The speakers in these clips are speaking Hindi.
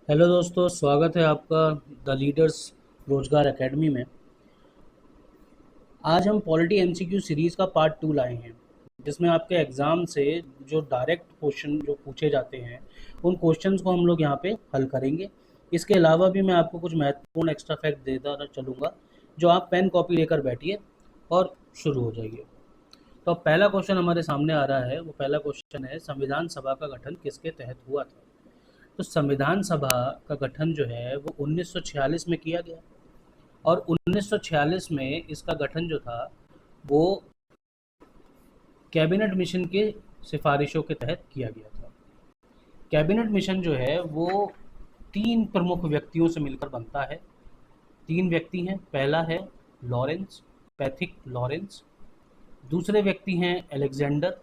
हेलो दोस्तों, स्वागत है आपका द लीडर्स रोजगार एकेडमी में। आज हम पॉलिटी एमसीक्यू सीरीज़ का पार्ट 2 लाए हैं, जिसमें आपके एग्ज़ाम से जो डायरेक्ट क्वेश्चन जो पूछे जाते हैं उन क्वेश्चंस को हम लोग यहाँ पे हल करेंगे। इसके अलावा भी मैं आपको कुछ महत्वपूर्ण एक्स्ट्रा फैक्ट देता चलूँगा, जो आप पेन कॉपी लेकर बैठिए और शुरू हो जाइए। तो अब पहला क्वेश्चन हमारे सामने आ रहा है। वो पहला क्वेश्चन है, संविधान सभा का गठन किसके तहत हुआ था? तो संविधान सभा का गठन जो है वो 1946 में किया गया, और 1946 में इसका गठन जो था वो कैबिनेट मिशन के सिफारिशों के तहत किया गया था। कैबिनेट मिशन जो है वो तीन प्रमुख व्यक्तियों से मिलकर बनता है। तीन व्यक्ति हैं। पहला है लॉरेंस, पैथिक लॉरेंस। दूसरे व्यक्ति हैं अलेक्जेंडर,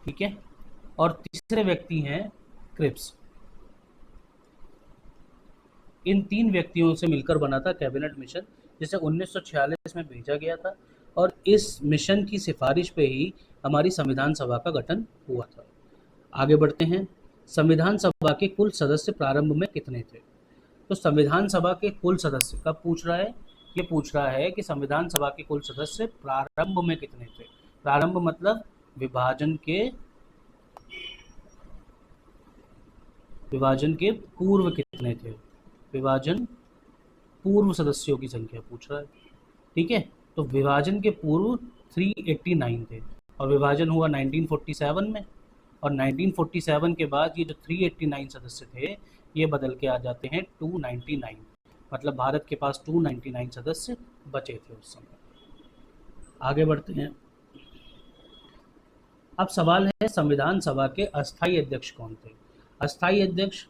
ठीक है, और तीसरे व्यक्ति हैं क्रिप्स। इन तीन व्यक्तियों से मिलकर बना था कैबिनेट मिशन, जिसे 1946 में भेजा गया था, और इस मिशन की सिफारिश पे ही हमारी संविधान सभा का गठन हुआ था। आगे बढ़ते हैं। संविधान सभा के कुल सदस्य प्रारंभ में कितने थे? तो संविधान सभा के कुल सदस्य कब पूछ रहा है? ये पूछ रहा है कि संविधान सभा के कुल सदस्य प्रारंभ में कितने थे। प्रारंभ मतलब विभाजन के पूर्व कितने थे। विभाजन पूर्व सदस्यों की संख्या पूछ रहा है, ठीक है। तो विभाजन के पूर्व 389 थे, और विभाजन हुआ 1947 में, और 1947 के बाद ये जो 389 सदस्य थे ये बदल के आ जाते हैं 299। मतलब भारत के पास 299 सदस्य बचे थे उस समय। आगे बढ़ते हैं। अब सवाल है, संविधान सभा के अस्थायी अध्यक्ष कौन थे? अस्थायी अध्यक्ष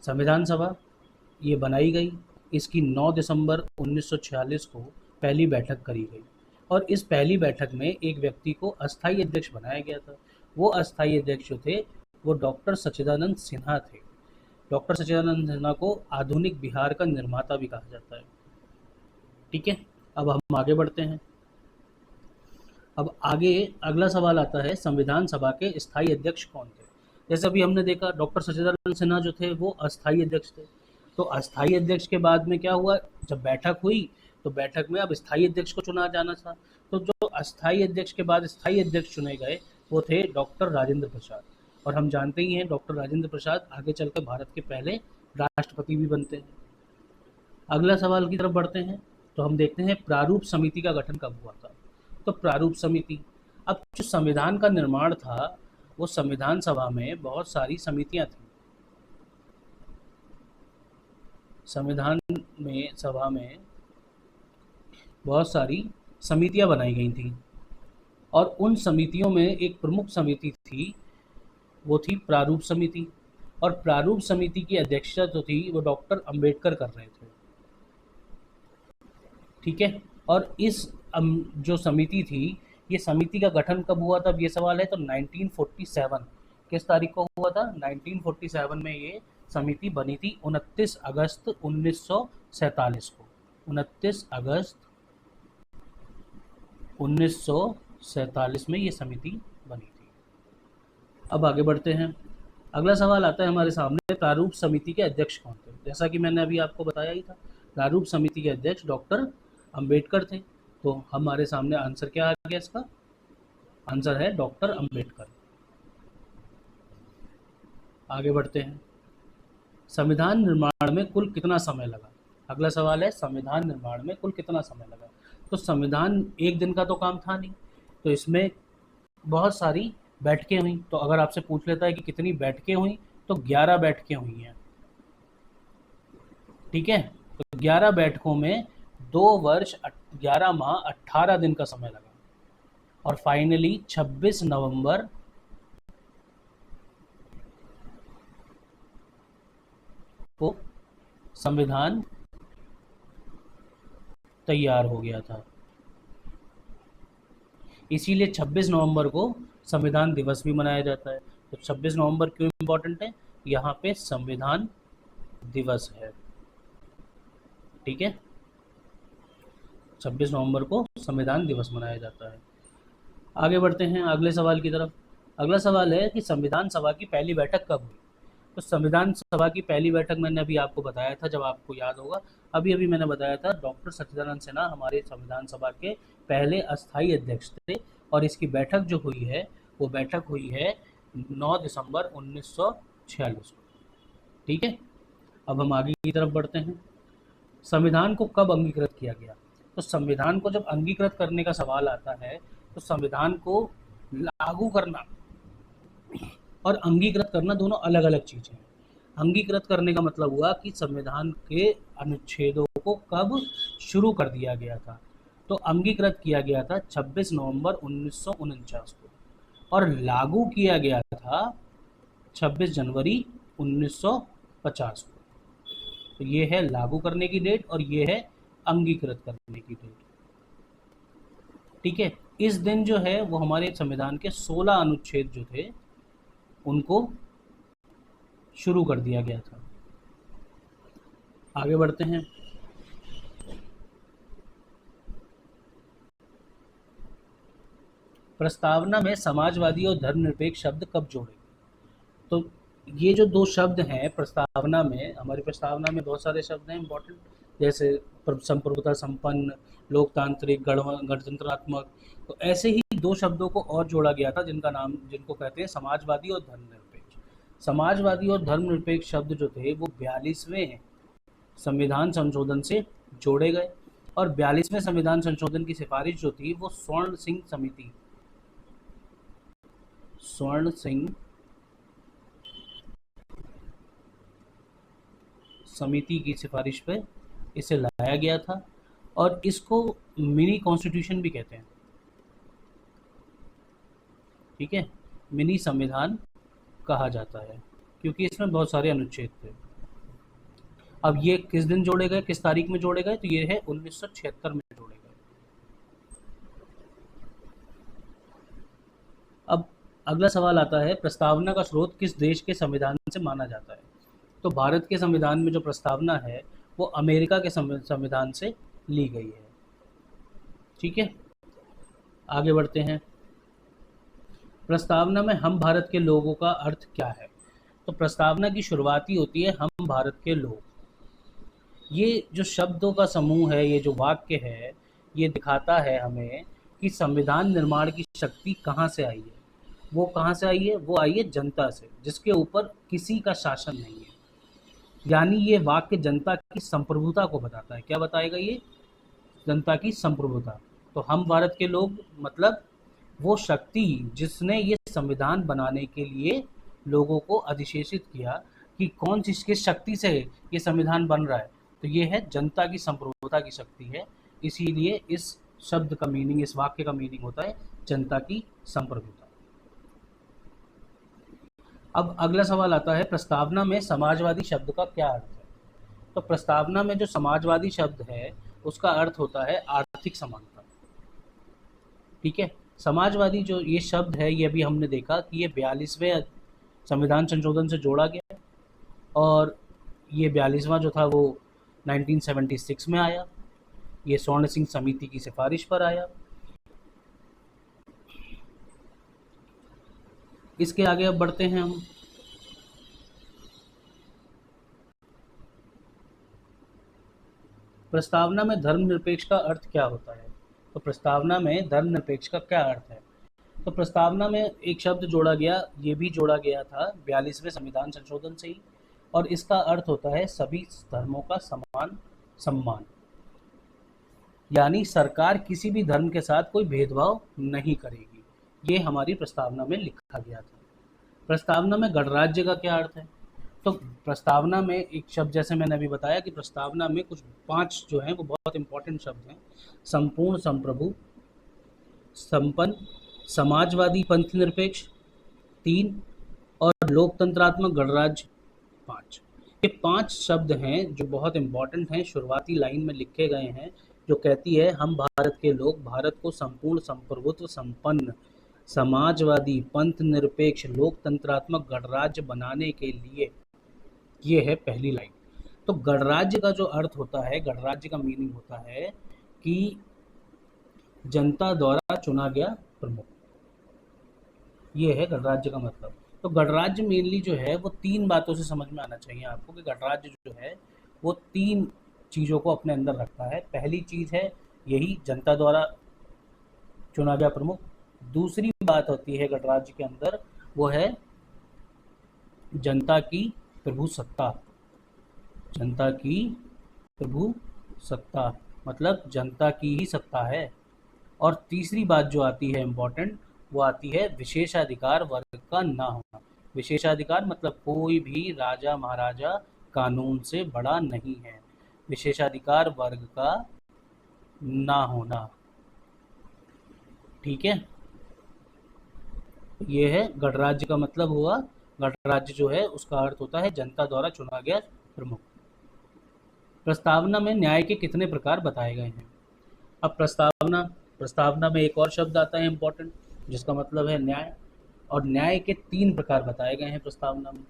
संविधान सभा ये बनाई गई, इसकी 9 दिसंबर 1946 को पहली बैठक करी गई, और इस पहली बैठक में एक व्यक्ति को अस्थायी अध्यक्ष बनाया गया था। वो अस्थायी अध्यक्ष जो थे वो डॉक्टर सच्चिदानंद सिन्हा थे। डॉक्टर सच्चिदानंद सिन्हा को आधुनिक बिहार का निर्माता भी कहा जाता है, ठीक है। अब हम आगे बढ़ते हैं। अब आगे अगला सवाल आता है, संविधान सभा के स्थायी अध्यक्ष कौन थे? जैसे अभी हमने देखा, डॉक्टर सच्चिदानंद सिन्हा जो थे वो अस्थायी अध्यक्ष थे। तो अस्थायी अध्यक्ष के बाद में क्या हुआ, जब बैठक हुई तो बैठक में अब स्थायी अध्यक्ष को चुना जाना था। तो जो अस्थायी अध्यक्ष के बाद स्थायी अध्यक्ष चुने गए वो थे डॉक्टर राजेंद्र प्रसाद। और हम जानते ही हैं डॉक्टर राजेंद्र प्रसाद आगे चलकर भारत के पहले राष्ट्रपति भी बनते हैं। अगला सवाल की तरफ बढ़ते हैं। तो हम देखते हैं प्रारूप समिति का गठन कब हुआ था। तो प्रारूप समिति, अब जो संविधान का निर्माण था वो संविधान सभा में बहुत सारी समितियां थी। संविधान में सभा में बहुत सारी समितियां बनाई गई थी, और उन समितियों में एक प्रमुख समिति थी, वो थी प्रारूप समिति। और प्रारूप समिति की अध्यक्षता जो थी वो डॉक्टर अंबेडकर कर रहे थे, ठीक है। और इस जो समिति थी, ये समिति का गठन कब हुआ था, अब ये सवाल है। तो 1947 किस तारीख को हुआ था? 1947 में ये समिति बनी थी, 29 अगस्त 1947 को। 29 अगस्त 1947 में ये समिति बनी थी। अब आगे बढ़ते हैं। अगला सवाल आता है हमारे सामने, प्रारूप समिति के अध्यक्ष कौन थे? जैसा कि मैंने अभी आपको बताया ही था, प्रारूप समिति के अध्यक्ष डॉक्टर अंबेडकर थे। तो हमारे सामने आंसर क्या आ गया? इसका आंसर है डॉक्टर अंबेडकर। आगे बढ़ते हैं। संविधान निर्माण में कुल कितना समय लगा? अगला सवाल है, संविधान निर्माण में कुल कितना समय लगा? तो संविधान एक दिन का तो काम था नहीं, तो इसमें बहुत सारी बैठकें हुई। तो अगर आपसे पूछ लेता है कि कितनी बैठकें हुई, तो 11 बैठकें हुई हैं, ठीक है। तो 11 बैठकों में 2 वर्ष 11 माह 18 दिन का समय लगा, और फाइनली 26 नवंबर को संविधान तैयार हो गया था। इसीलिए 26 नवंबर को संविधान दिवस भी मनाया जाता है। तो 26 नवंबर क्यों इम्पोर्टेंट है? यहाँ पे संविधान दिवस है, ठीक है। 26 नवंबर को संविधान दिवस मनाया जाता है। आगे बढ़ते हैं अगले सवाल की तरफ। अगला सवाल है कि संविधान सभा की पहली बैठक कब हुई। तो संविधान सभा की पहली बैठक मैंने अभी आपको बताया था, जब आपको याद होगा, अभी अभी मैंने बताया था, डॉक्टर सच्चिदानंद सिन्हा हमारे संविधान सभा के पहले अस्थाई अध्यक्ष थे, और इसकी बैठक जो हुई है वो बैठक हुई है 9 दिसंबर 1946 को। ठीक है, अब हम आगे की तरफ बढ़ते हैं। संविधान को कब अंगीकृत किया गया। तो संविधान को जब अंगीकृत करने का सवाल आता है तो संविधान को लागू करना और अंगीकृत करना दोनों अलग अलग चीज़ें हैं। अंगीकृत करने का मतलब हुआ कि संविधान के अनुच्छेदों को कब शुरू कर दिया गया था। तो अंगीकृत किया गया था 26 नवंबर 1949 को, और लागू किया गया था 26 जनवरी 1950 को। तो ये है लागू करने की डेट और ये है अंगीकृत करने की डेट। ठीक है, इस दिन जो है वो हमारे संविधान के 16 अनुच्छेद जो थे उनको शुरू कर दिया गया था। आगे बढ़ते हैं। प्रस्तावना में समाजवादी और धर्मनिरपेक्ष शब्द कब जोड़े। तो ये जो दो शब्द हैं प्रस्तावना में, हमारी प्रस्तावना में बहुत सारे शब्द हैं इंपॉर्टेंट, जैसे संप्रभुता संपन्न, लोकतांत्रिक, गणतंत्रात्मक। तो ऐसे ही दो शब्दों को और जोड़ा गया था जिनको कहते हैं समाजवादी और धर्मनिरपेक्ष। समाजवादी और धर्मनिरपेक्ष शब्द जो थे वो 42वें संविधान संशोधन से जोड़े गए, और 42वें संविधान संशोधन की सिफारिश जो थी वो स्वर्ण सिंह समिति की सिफारिश पे इसे लाया गया था, और इसको मिनी कॉन्स्टिट्यूशन भी कहते हैं। ठीक है, मिनी संविधान कहा जाता है क्योंकि इसमें बहुत सारे अनुच्छेद थे। अब ये किस दिन जोड़े गए, किस तारीख में जोड़े गए, तो ये है 1976 में जोड़े गए। अब अगला सवाल आता है, प्रस्तावना का स्रोत किस देश के संविधान से माना जाता है। तो भारत के संविधान में जो प्रस्तावना है वो अमेरिका के संविधान से ली गई है। ठीक है, आगे बढ़ते हैं। प्रस्तावना में हम भारत के लोगों का अर्थ क्या है। तो प्रस्तावना की शुरुआत ही होती है हम भारत के लोग। ये जो शब्दों का समूह है, ये जो वाक्य है, ये दिखाता है हमें कि संविधान निर्माण की शक्ति कहाँ से आई है। वो कहाँ से आई है, वो आई है जनता से, जिसके ऊपर किसी का शासन नहीं है। यानी ये वाक्य जनता की संप्रभुता को बताता है। क्या बताएगा ये, जनता की संप्रभुता। तो हम भारत के लोग मतलब वो शक्ति जिसने ये संविधान बनाने के लिए लोगों को अधिशेषित किया कि कौन सी किस शक्ति से ये संविधान बन रहा है, तो ये है जनता की संप्रभुता की शक्ति है। इसीलिए इस शब्द का मीनिंग, इस वाक्य का मीनिंग होता है जनता की संप्रभुता। अब अगला सवाल आता है, प्रस्तावना में समाजवादी शब्द का क्या अर्थ है। तो प्रस्तावना में जो समाजवादी शब्द है उसका अर्थ होता है आर्थिक समानता। ठीक है, समाजवादी जो ये शब्द है, ये अभी हमने देखा कि ये 42वें संविधान संशोधन से जोड़ा गया, और ये 42वां जो था वो 1976 में आया। ये स्वर्ण सिंह समिति की सिफारिश पर आया। इसके आगे अब बढ़ते हैं हम। प्रस्तावना में धर्मनिरपेक्ष का अर्थ क्या होता है। तो प्रस्तावना में धर्मनिरपेक्ष का क्या अर्थ है। तो प्रस्तावना में एक शब्द जोड़ा गया, ये भी जोड़ा गया था 42वें संविधान संशोधन से ही, और इसका अर्थ होता है सभी धर्मों का समान सम्मान। यानी सरकार किसी भी धर्म के साथ कोई भेदभाव नहीं करेगी। ये हमारी प्रस्तावना में लिखा गया था। प्रस्तावना में गणराज्य का क्या अर्थ है। तो प्रस्तावना में एक शब्द, जैसे मैंने अभी बताया कि प्रस्तावना में कुछ 5 जो हैं वो बहुत इंपॉर्टेंट शब्द हैं। संपूर्ण, संप्रभु, संपन्न, समाजवादी, पंथ निरपेक्ष 3, और लोकतंत्रात्मक गणराज्य 5। ये 5 शब्द हैं जो बहुत इंपॉर्टेंट हैं, शुरुआती लाइन में लिखे गए हैं, जो कहती है हम भारत के लोग भारत को संपूर्ण, संप्रभुत्व संपन्न, समाजवादी, पंथ निरपेक्ष, लोकतंत्रात्मक गणराज्य बनाने के लिए। ये है पहली लाइन। तो गणराज्य का जो अर्थ होता है, गणराज्य का मीनिंग होता है कि जनता द्वारा चुना गया प्रमुख। ये है गणराज्य का मतलब। तो गणराज्य मेनली जो है वो तीन बातों से समझ में आना चाहिए आपको कि गणराज्य जो है वो तीन चीज़ों को अपने अंदर रखता है। पहली चीज़ है यही जनता द्वारा चुना गया प्रमुख। दूसरी बात होती है गणराज्य के अंदर वो है जनता की प्रभुसत्ता। जनता की प्रभुसत्ता मतलब जनता की ही सत्ता है। और तीसरी बात जो आती है इम्पोर्टेंट, वो आती है विशेषाधिकार वर्ग का ना होना। विशेषाधिकार मतलब कोई भी राजा महाराजा कानून से बड़ा नहीं है। विशेषाधिकार वर्ग का ना होना। ठीक है, ये है गणराज्य का मतलब हुआ। गणराज्य जो है उसका अर्थ होता है जनता द्वारा चुना गया प्रमुख। प्रस्तावना में न्याय के कितने प्रकार बताए गए हैं? अब प्रस्तावना, प्रस्तावना में एक और शब्द आता है इम्पोर्टेंट जिसका मतलब है न्याय। और न्याय के तीन प्रकार बताए गए हैं प्रस्तावना में।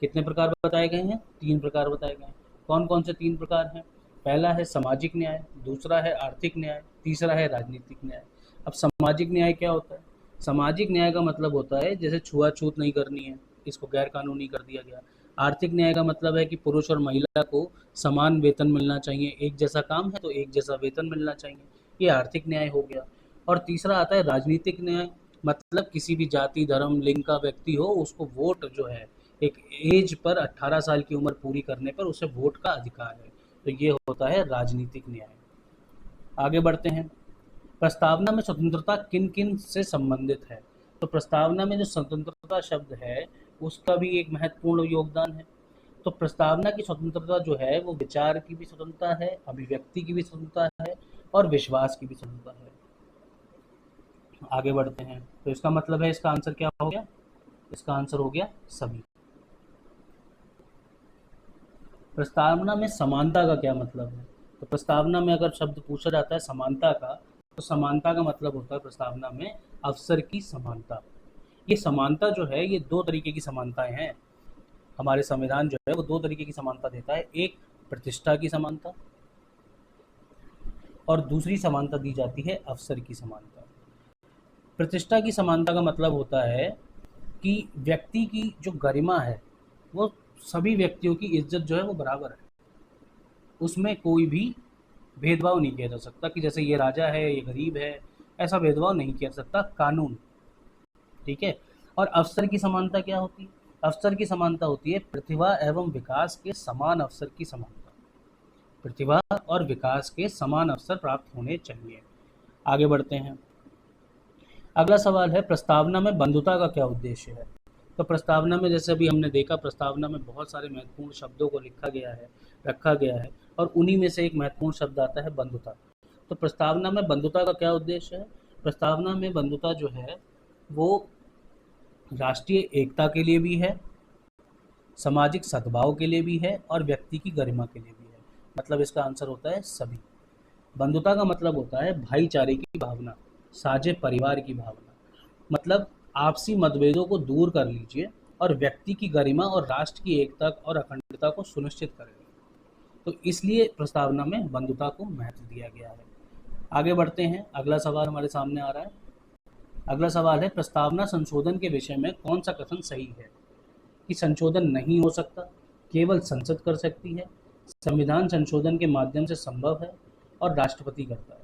कितने प्रकार बताए गए हैं? तीन प्रकार बताए गए हैं। कौन कौन से तीन प्रकार हैं? पहला है सामाजिक न्याय, दूसरा है आर्थिक न्याय, तीसरा है राजनीतिक न्याय। अब सामाजिक न्याय क्या होता है? सामाजिक न्याय का मतलब होता है जैसे छुआछूत नहीं करनी है, इसको गैर कानूनी कर दिया गया। आर्थिक न्याय का मतलब है कि पुरुष और महिला को समान वेतन मिलना चाहिए, एक जैसा काम है तो एक जैसा वेतन मिलना चाहिए, ये आर्थिक न्याय हो गया। और तीसरा आता है राजनीतिक न्याय, मतलब किसी भी जाति धर्म लिंग का व्यक्ति हो उसको वोट जो है एक एज पर 18 साल की उम्र पूरी करने पर उसे वोट का अधिकार है। तो ये होता है राजनीतिक न्याय। आगे बढ़ते हैं। प्रस्तावना में स्वतंत्रता किन किन से संबंधित है? तो प्रस्तावना में जो स्वतंत्रता शब्द है उसका भी एक महत्वपूर्ण योगदान है। तो प्रस्तावना की स्वतंत्रता जो है वो विचार की भी स्वतंत्रता है, अभिव्यक्ति की भी स्वतंत्रता है और विश्वास की भी स्वतंत्रता है। आगे बढ़ते हैं। तो इसका मतलब है, इसका आंसर क्या हो गया? इसका आंसर हो गया सभी। प्रस्तावना में समानता का क्या मतलब है? तो प्रस्तावना में अगर शब्द पूछा जाता है समानता का, तो समानता का मतलब होता है प्रस्तावना में अवसर की समानता। ये समानता जो है ये दो तरीके की समानताएं हैं। हमारे संविधान जो है वो दो तरीके की समानता देता है। एक प्रतिष्ठा की समानता और दूसरी समानता दी जाती है अवसर की समानता। प्रतिष्ठा की समानता का मतलब होता है कि व्यक्ति की जो गरिमा है वो सभी व्यक्तियों की इज्जत जो है वो बराबर है, उसमें कोई भी भेदभाव नहीं किया जा सकता कि जैसे ये राजा है ये गरीब है, ऐसा भेदभाव नहीं किया जा सकता कानून। ठीक है। और अवसर की समानता क्या होती है? अवसर की समानता होती है प्रतिभा एवं विकास के समान अवसर की समानता। प्रतिभा और विकास के समान अवसर प्राप्त होने चाहिए। आगे बढ़ते हैं। अगला सवाल है प्रस्तावना में बंधुता का क्या उद्देश्य है? तो प्रस्तावना में जैसे अभी हमने देखा, प्रस्तावना में बहुत सारे महत्वपूर्ण शब्दों को लिखा गया है, रखा गया है, और उन्हीं में से एक महत्वपूर्ण शब्द आता है बंधुता। तो प्रस्तावना में बंधुता का क्या उद्देश्य है? प्रस्तावना में बंधुता जो है वो राष्ट्रीय एकता के लिए भी है, सामाजिक सद्भाव के लिए भी है और व्यक्ति की गरिमा के लिए भी है। मतलब इसका आंसर होता है सभी। बंधुता का मतलब होता है भाईचारे की भावना, साझे परिवार की भावना। मतलब आपसी मतभेदों को दूर कर लीजिए और व्यक्ति की गरिमा और राष्ट्र की एकता और अखंडता को सुनिश्चित करें। तो इसलिए प्रस्तावना में बंधुता को महत्व दिया गया है। आगे बढ़ते हैं। अगला सवाल हमारे सामने आ रहा है। अगला सवाल है प्रस्तावना संशोधन के विषय में कौन सा कथन सही है? कि संशोधन नहीं हो सकता, केवल संसद कर सकती है, संविधान संशोधन के माध्यम से संभव है और राष्ट्रपति करता है।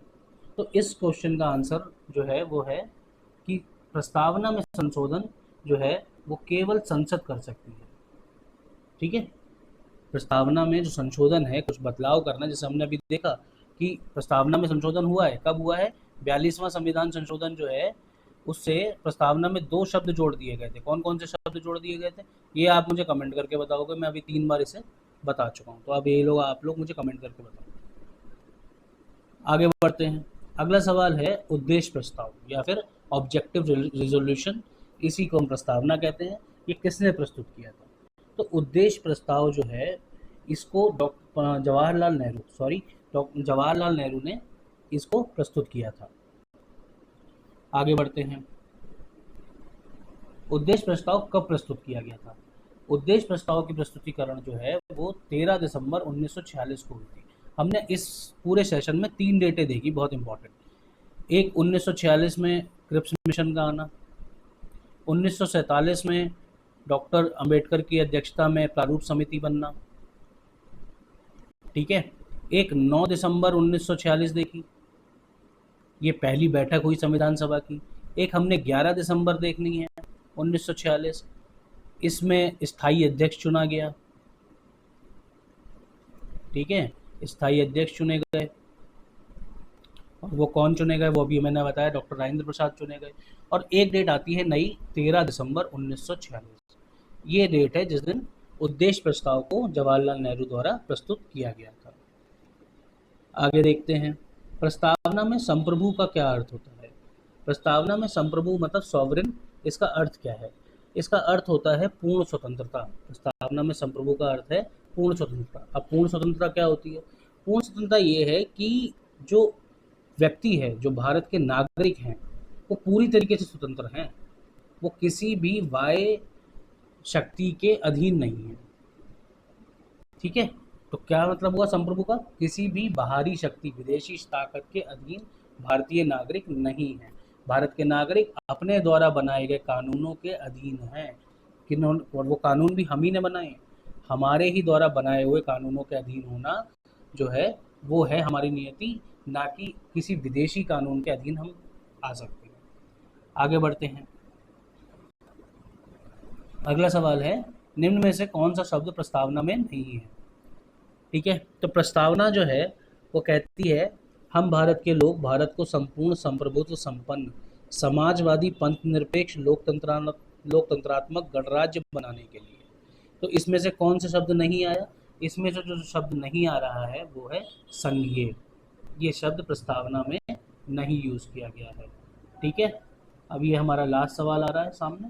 तो इस क्वेश्चन का आंसर जो है वो है कि प्रस्तावना में संशोधन जो है वो केवल संसद कर सकती है। ठीक है। प्रस्तावना में जो संशोधन है, कुछ बदलाव करना, जैसे हमने अभी देखा कि प्रस्तावना में संशोधन हुआ है, कब हुआ है? 42वां संविधान संशोधन जो है उससे प्रस्तावना में दो शब्द जोड़ दिए गए थे। कौन कौन से शब्द जोड़ दिए गए थे ये आप मुझे कमेंट करके बताओगे। मैं अभी 3 बार इसे बता चुका हूँ, तो अब ये लोग आप लोग मुझे कमेंट करके बताओ। आगे बढ़ते हैं। अगला सवाल है उद्देश्य प्रस्ताव या फिर ऑब्जेक्टिव रिजोल्यूशन, इसी को हम प्रस्तावना कहते हैं। ये किसने प्रस्तुत किया था? तो उद्देश्य प्रस्ताव जो है इसको डॉक्टर जवाहरलाल नेहरू ने इसको प्रस्तुत किया था। आगे बढ़ते हैं। उद्देश्य प्रस्ताव कब प्रस्तुत किया गया था? उद्देश्य प्रस्ताव की प्रस्तुतिकरण जो है वो 13 दिसंबर 1946 को हुई थी। हमने इस पूरे सेशन में 3 डेटें देखी, बहुत इंपॉर्टेंट। एक 1946 में क्रिप्स मिशन का आना, 1947 में डॉक्टर अंबेडकर की अध्यक्षता में प्रारूप समिति बनना, ठीक है। एक 9 दिसंबर 1946 देखी, ये पहली बैठक हुई संविधान सभा की। एक हमने 11 दिसंबर देखनी है 1946, इसमें स्थायी अध्यक्ष चुना गया, ठीक है, स्थायी अध्यक्ष चुने गए। और वो कौन चुने गए वो भी मैंने बताया, डॉक्टर राजेंद्र प्रसाद चुने गए। और एक डेट आती है नई 13 दिसंबर 1946, ये डेट है जिस दिन उद्देश्य प्रस्ताव को जवाहरलाल नेहरू द्वारा प्रस्तुत किया गया था। आगे देखते हैं, प्रस्तावना में संप्रभु का क्या अर्थ होता है। प्रस्तावना में संप्रभु मतलब सॉवरेन, इसका अर्थ क्या है? इसका अर्थ होता है पूर्ण स्वतंत्रता। प्रस्तावना में संप्रभु का अर्थ है पूर्ण स्वतंत्रता। अब पूर्ण स्वतंत्रता क्या होती है? पूर्ण स्वतंत्रता ये है कि जो व्यक्ति है, जो भारत के नागरिक हैं, वो पूरी तरीके से स्वतंत्र हैं, वो किसी भी बाह्य शक्ति के अधीन नहीं है, ठीक है। तो क्या मतलब हुआ संप्रभु का? किसी भी बाहरी शक्ति, विदेशी ताकत के अधीन भारतीय नागरिक नहीं है। भारत के नागरिक अपने द्वारा बनाए गए कानूनों के अधीन हैं, और वो कानून भी हम ही ने बनाए, हमारे ही द्वारा बनाए हुए कानूनों के अधीन होना जो है वो है हमारी नियति, ना कि किसी विदेशी कानून के अधीन हम आ सकते हैं। आगे बढ़ते हैं, अगला सवाल है, निम्न में से कौन सा शब्द प्रस्तावना में नहीं है? ठीक है, तो प्रस्तावना जो है वो कहती है, हम भारत के लोग भारत को संपूर्ण संप्रभुत्व संपन्न समाजवादी पंथ निरपेक्ष लोकतंत्रात्मक गणराज्य बनाने के लिए। तो इसमें से कौन से शब्द नहीं आया? इसमें से जो शब्द नहीं आ रहा है वो है संघीय। ये शब्द प्रस्तावना में नहीं यूज़ किया गया है, ठीक है। अब ये हमारा लास्ट सवाल आ रहा है सामने,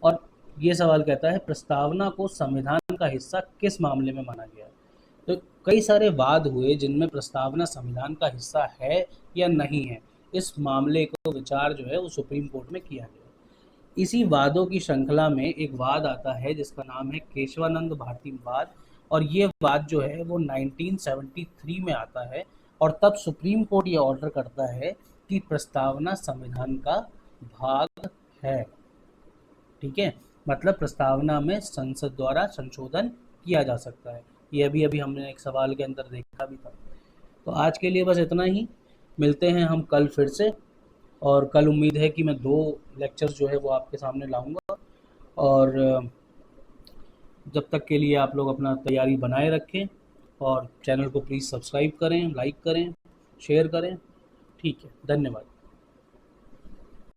और ये सवाल कहता है प्रस्तावना को संविधान का हिस्सा किस मामले में माना गया है? तो कई सारे वाद हुए जिनमें प्रस्तावना संविधान का हिस्सा है या नहीं है। इस मामले को विचार जो है वो सुप्रीम कोर्ट में किया गया। इसी वादों की श्रृंखला में एक वाद आता है जिसका नाम है केशवानंद भारती वाद, और ये वाद जो है वो 1973 में आता है, और तब सुप्रीम कोर्ट ये ऑर्डर करता है कि प्रस्तावना संविधान का भाग है, ठीक है। मतलब प्रस्तावना में संसद द्वारा संशोधन किया जा सकता है। ये अभी अभी हमने एक सवाल के अंदर देखा भी था। तो आज के लिए बस इतना ही, मिलते हैं हम कल फिर से, और कल उम्मीद है कि मैं 2 लेक्चर्स जो है वो आपके सामने लाऊंगा। और जब तक के लिए आप लोग अपना तैयारी बनाए रखें, और चैनल को प्लीज़ सब्सक्राइब करें, लाइक करें, शेयर करें, ठीक है। धन्यवाद।